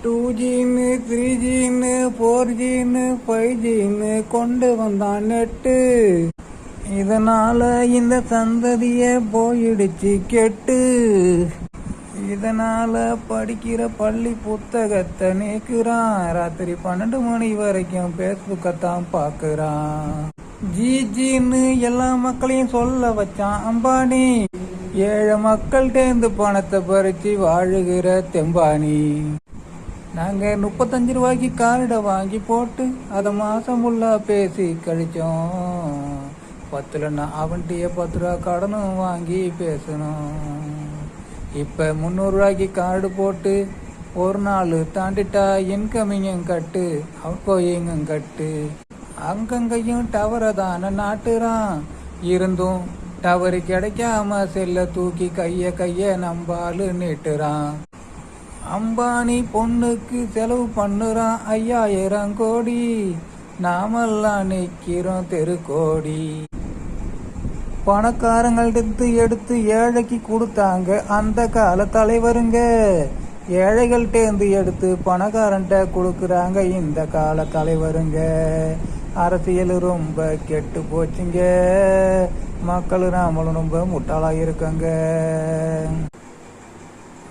2Gன்னு 3Gன்னு 4Gன்னு 5Gன்னு கொண்டு வந்தான் நெட்டு. இதனால இந்த சந்ததிய போயிடுச்சு கெட்டு. இதனால படிக்கிற பள்ளி புத்தகத்தை நீக்குறான். ராத்திரி 12 மணி வரைக்கும் பேஸ்புக்கத்தான் பாக்குறான். ஜின்னு எல்லா மக்களையும் சொல்ல வச்சான் அம்பானி. ஏழை மக்கள் தேர்ந்து பணத்தை பறிச்சு வாழுகிற தெம்பானி. நாங்க 35 ரூபாய்க்கு கார்டை வாங்கி போட்டு அதை மாசம் ஃபுல்லா பேசி கழிச்சோம். 10 அவன்கிட்ட 10 ரூபா கடனும் வாங்கி பேசணும். இப்ப 300 ரூபாய்க்கு கார்டு போட்டு ஒரு நாள் தாண்டிட்டா இன்கமிங்கும் கட்டு அவுட் கோயிங்கும் கட்டு. அங்கங்கையும் டவரை தானே நாட்டுறான். இருந்தும் டவரு கிடைக்காம செல்ல தூக்கி கைய நம்பாலு நீட்டுறான். அம்பானி பொண்ணுக்கு செலவு பண்ணுறான் 5000 கோடி. நாமெல்லாம் நிக்கிறோம் தெருக்கோடி. பணக்காரங்கள்ட்ட எடுத்து ஏழைக்கு கொடுத்தாங்க அந்த கால தலைவருங்க. ஏழைகள்டேந்து எடுத்து பணக்காரன்ட்ட கொடுக்குறாங்க இந்த கால தலைவருங்க. அரசியல் ரொம்ப கெட்டு போச்சுங்க. மக்கள் நாமளும் ரொம்ப முட்டாளா இருக்கங்க.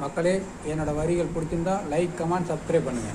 மக்களே, என்னோட வரிகள் பிடிச்சிருந்தா லைக், கமெண்ட், சப்ஸ்கிரைப் பண்ணுங்க.